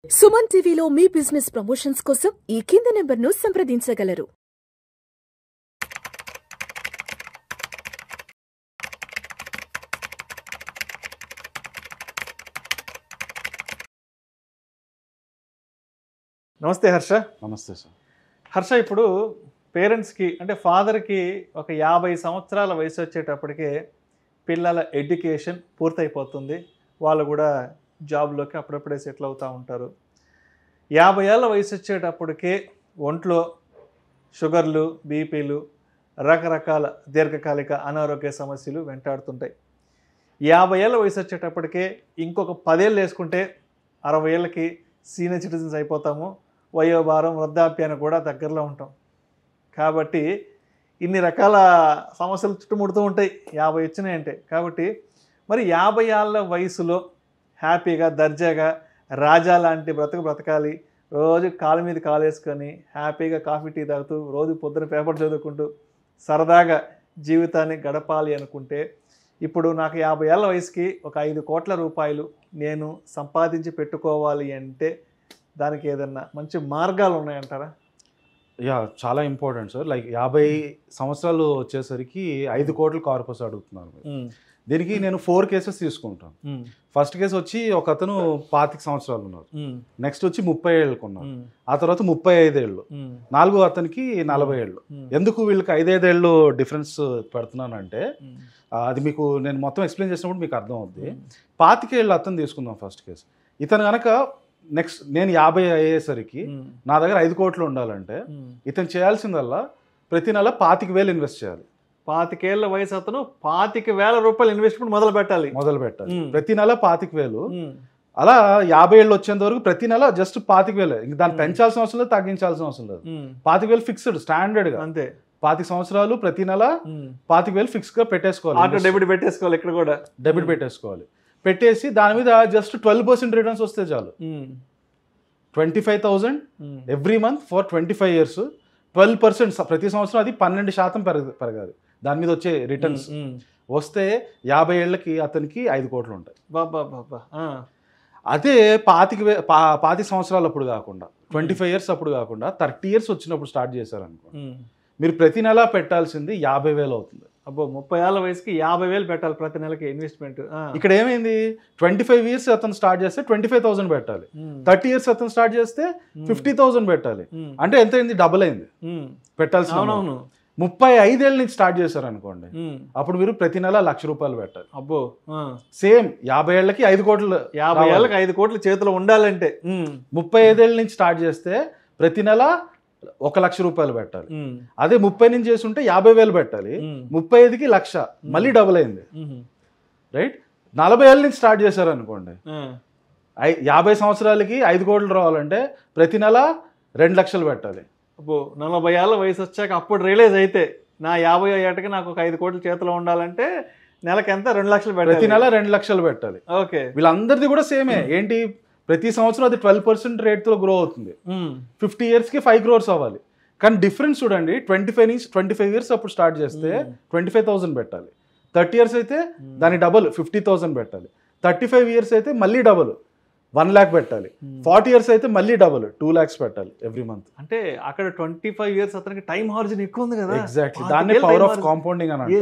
సుమన్ టీవీలో మీ business promotions కోసం ఈ కింది నెంబర్ను సంప్రదించగలరు. నమస్తే హర్ష. నమస్తే సార్. హర్ష, ఇప్పుడు పేరెంట్స్కి అంటే ఫాదర్కి ఒక 50 సంవత్సరాల వయసు వచ్చేటప్పటికే పిల్లల ఎడ్యుకేషన్ పూర్తయిపోతుంది. వాళ్ళు కూడా జాబ్లోకి అప్పుడప్పుడే సెటిల్ అవుతూ ఉంటారు. 50 ఏళ్ళ వయసు వచ్చేటప్పటికే ఒంట్లో షుగర్లు, బీపీలు, రకరకాల దీర్ఘకాలిక అనారోగ్య సమస్యలు వెంటాడుతుంటాయి. 50 ఏళ్ళ వయసు వచ్చేటప్పటికే ఇంకొక 10 ఏళ్ళు వేసుకుంటే 60 ఏళ్ళకి సీనియర్ సిటిజన్స్ అయిపోతాము. వయోభారం, వృద్ధాప్యాన్ని కూడా దగ్గరలో ఉంటాం. కాబట్టి ఇన్ని రకాల సమస్యలు చుట్టుముడుతూ ఉంటాయి 50 వచ్చినాయంటే. కాబట్టి మరి 50 ఏళ్ళ వయసులో హ్యాపీగా దర్జాగా రాజా లాంటి బ్రతకాలి, రోజు కాలు మీద కాలు వేసుకొని హ్యాపీగా కాఫీ టీ తాగుతూ రోజు పొద్దున పేపర్ చదువుకుంటూ సరదాగా జీవితాన్ని గడపాలి అనుకుంటే, ఇప్పుడు నాకు 50 ఏళ్ళ వయసుకి ఒక 5 కోట్ల రూపాయలు నేను సంపాదించి పెట్టుకోవాలి అంటే దానికి ఏదన్నా మంచి మార్గాలు ఉన్నాయంటారా? చాలా ఇంపార్టెంట్ సార్. లైక్ 50 సంవత్సరాలు వచ్చేసరికి 5 కోట్ల కార్పస్ అడుగుతున్నారు. దీనికి నేను 4 కేసెస్ తీసుకుంటాను. ఫస్ట్ కేసు వచ్చి ఒక అతను 25 సంవత్సరాలు ఉన్నారు, నెక్స్ట్ వచ్చి 30 ఏళ్ళకు ఉన్నారు, ఆ తర్వాత 35 ఏళ్ళు, 4 అతనికి 40 ఏళ్ళు. ఎందుకు వీళ్ళకి 5 ఏళ్ళు డిఫరెన్స్ పెడుతున్నానంటే అది మీకు నేను మొత్తం ఎక్స్ప్లెయిన్ చేసినప్పుడు మీకు అర్థం అవుద్ది. 25 ఏళ్ళు అతను తీసుకుందాం ఫస్ట్ కేసు. ఇతను కనుక నెక్స్ట్ నేను 50 అయ్యేసరికి నా దగ్గర 5 కోట్లు ఉండాలంటే ఇతను చేయాల్సిందల్లా ప్రతి నెల 25,000 ఇన్వెస్ట్ చేయాలి. 25 ఏళ్ళ వయసు అతను 25,000 రూపాయలు ఇన్వెస్ట్మెంట్ మొదలు పెట్టాలి. ప్రతి నెల 25,000. అలా 50 ఏళ్ళు వచ్చేంత వరకు ప్రతి నెల జస్ట్ 25,000. ఇంక దాన్ని పెంచాల్సిన అవసరం లేదు, తగ్గించాల్సిన అవసరం లేదు. 25,000 ఫిక్స్డ్ స్టాండర్డ్ గా అంతే. 25 సంవత్సరాలు ప్రతి నెల 25,000 ఫిక్స్ గా పెట్టేసుకోవాలి. డెబిట్ పెట్టేసుకోవాలి, ఇక్కడ కూడా డెబిట్ పెట్టేసుకోవాలి. పెట్టేసి దాని మీద జస్ట్ 12% రిటర్న్స్ వస్తే చాలు. 25,000 ఎవ్రీ మంత్ ఫర్ 25 years. 12% ప్రతి సంవత్సరం, అది 12% పెరగాలి దాని మీద వచ్చే రిటర్న్స్. వస్తే 50 ఏళ్ళకి అతనికి 5 కోట్లు ఉంటాయి. అదే 25 సంవత్సరాలు అప్పుడు కాకుండా 25 years అప్పుడు కాకుండా 30 years వచ్చినప్పుడు స్టార్ట్ చేశారనుకో, మీరు ప్రతి నెల పెట్టాల్సింది 50,000 అవుతుంది. అబ్బో, 30 ఏళ్ళ వయసుకి 50,000 పెట్టాలి ప్రతి నెలకి ఇన్వెస్ట్మెంట్. ఇక్కడ ఏమైంది, 25 years అతను స్టార్ట్ చేస్తే 25,000 పెట్టాలి. 30 years అతను స్టార్ట్ చేస్తే 50,000 పెట్టాలి. అంటే ఎంత అయింది, డబుల్ అయింది పెట్టాల్సిన. 35 ఏళ్ళ నుంచి స్టార్ట్ చేశారు అనుకోండి, అప్పుడు మీరు ప్రతి నెల 1,00,000 రూపాయలు పెట్టాలి. అబ్బో, సేమ్ 50 ఏళ్ళకి 5 కోట్లు, 50 ఏళ్ళకి 5 కోట్లు చేతిలో ఉండాలంటే 35 ఏళ్ళ నుంచి స్టార్ట్ చేస్తే ప్రతి నెల 1,00,000 రూపాయలు పెట్టాలి. అదే 30 నుంచి చేసి ఉంటే 50,000 పెట్టాలి. 35కి 1,00,000, మళ్ళీ డబుల్ అయింది. రైట్. 40 ఏళ్ళ నుంచి స్టార్ట్ చేశారు అనుకోండి, 50 సంవత్సరాలకి 5 కోట్లు రావాలంటే ప్రతి నెల 2,00,000 పెట్టాలి. అబ్బో, 40 ఏళ్ళ వయసు వచ్చాక అప్పుడు రియలైజ్ అయితే నా 50 ఏటకి నాకు ఒక 5 కోట్లు చేతిలో ఉండాలంటే నెలకి ఎంత, 2,00,000 పెట్టాలి. ప్రతి నెల 2,00,000 పెట్టాలి. ఓకే. వీళ్ళందరిది కూడా సేమే. ఏంటి, ప్రతి సంవత్సరం అది 12% రేట్తో గ్రో అవుతుంది. 50 yearsకి 5 crores అవ్వాలి. కానీ డిఫరెన్స్ చూడండి, 25 years అప్పుడు స్టార్ట్ చేస్తే 25,000 పెట్టాలి. 30 years అయితే దాని డబుల్ 50,000 పెట్టాలి. 35 years అయితే మళ్ళీ డబుల్ 1,00,000 పెట్టాలి. 40 years అయితే మళ్ళీ డబుల్ 2,00,000 పెట్టాలి ఎవ్రీ మంత్. అంటే అక్కడ 25 years అతనికి టైం హార్జన్ ఎక్కువ ఉంది కదా. ఎగ్జాక్ట్లీ, దాన్ని పవర్ ఆఫ్ కాంపౌండింగ్ అని.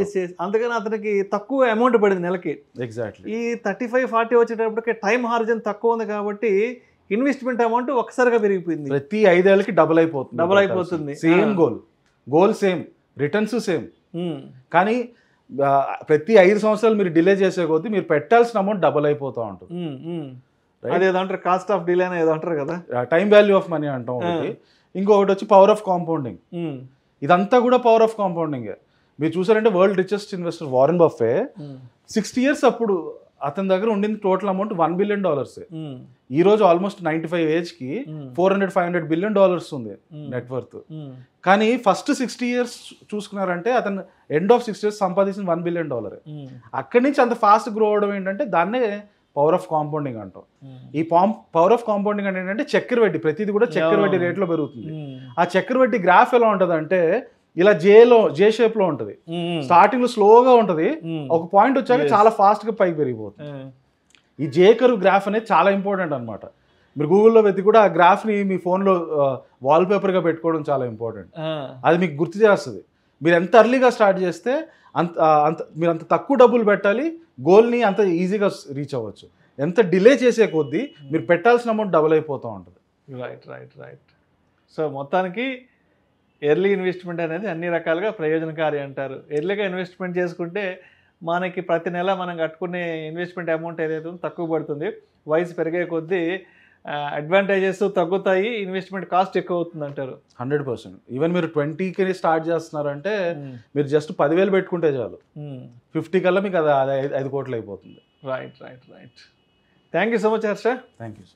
అందుకని అతనికి తక్కువ అమౌంట్ పడింది నెలకి. ఎగ్జాక్ట్లీ. ఈ 35-40 వచ్చేటప్పటికి టైం హార్జన్ తక్కువ ఉంది కాబట్టి ఇన్వెస్ట్మెంట్ అమౌంట్ ఒక్కసారిగా పెరిగిపోయింది. ప్రతి 5 ఏళ్ళకి డబుల్ అయిపోతుంది. Same goal same, returns same. కానీ ప్రతి 5 సంవత్సరాలు మీరు డిలే చేసే కొద్దీ మీరు పెట్టాల్సిన అమౌంట్ డబుల్ అయిపోతూ ఉంటుంది. అదేదంటారు కాస్ట్ ఆఫ్ డిలే అని ఏదో అంటారు కదా, టైం వాల్యూ ఆఫ్ మనీ అంటాం ఒకటి. ఇంకొకటి వచ్చి పవర్ ఆఫ్ కాంపౌండింగ్. ఇదంతా కూడా పవర్ ఆఫ్ కాంపౌండింగ్. మీరు చూసారంటే world richest investor Warren buffet 60 years అప్పుడు అతని దగ్గర ఉండింది టోటల్ అమౌంట్ $1 billion. ఈ రోజు ఆల్మోస్ట్ 95 ఏజ్కి $400-500 billion ఉంది నెట్వర్త్. కానీ ఫస్ట్ 60 years చూసుకున్నారంటే అతను ఎండ్ ఆఫ్ 60 years సంపాదించిన $1 billion. అక్కడి నుంచి అంత ఫాస్ట్ గ్రో అవడం ఏంటంటే దాన్నే పవర్ ఆఫ్ కాంపౌండింగ్ అంటాం. ఈ పవర్ ఆఫ్ కాంపౌండింగ్ అంటే ఏంటంటే చక్కెరవడ్డీ, ప్రతిది కూడా చక్కెరవడ్డీ రేట్లో పెరుగుతుంది. ఆ చక్కెరవడ్డీ గ్రాఫ్ ఎలా ఉంటుంది అంటే ఇలా జే షేప్ లో ఉంటది. స్టార్టింగ్ లో స్లోగా ఉంటది, ఒక పాయింట్ వచ్చాక చాలా ఫాస్ట్ గా పైకి పెరిగిపోతుంది. ఈ జే కర్వ్ గ్రాఫ్ అనేది చాలా ఇంపార్టెంట్ అనమాట. మీరు గూగుల్లో వెతికి కూడా ఆ గ్రాఫ్ని మీ ఫోన్లో వాల్పేపర్గా పెట్టుకోవడం చాలా ఇంపార్టెంట్. అది మీకు గుర్తు చేస్తుంది. మీరు ఎంత అర్లీగా స్టార్ట్ చేస్తే అంత మీరు అంత తక్కువ డబ్బులు పెట్టాలి, గోల్ని అంత ఈజీగా రీచ్ అవ్వచ్చు. ఎంత డిలే చేసే కొద్దీ మీరు పెట్టాల్సిన అమౌంట్ డబుల్ అయిపోతూ ఉంటుంది. రైట్. సో మొత్తానికి ఎర్లీ ఇన్వెస్ట్మెంట్ అనేది అన్ని రకాలుగా ప్రయోజనకారి అంటారు. ఎర్లీగా ఇన్వెస్ట్మెంట్ చేసుకుంటే మనకి ప్రతి నెల మనం కట్టుకునే ఇన్వెస్ట్మెంట్ అమౌంట్ ఏదైతే ఉందో తక్కువ పడుతుంది. వయసు పెరిగే కొద్దీ అడ్వాంటేజెస్ తగ్గుతాయి, ఇన్వెస్ట్మెంట్ కాస్ట్ ఎక్కువ అవుతుంది అంటారు. 100%. ఈవెన్ మీరు 20కి స్టార్ట్ చేస్తున్నారంటే మీరు జస్ట్ 10,000 పెట్టుకుంటే చాలు, 50 కల్లా మీకు అది 5 కోట్లు అయిపోతుంది. Right. Thank you so much Harsha. Thank you.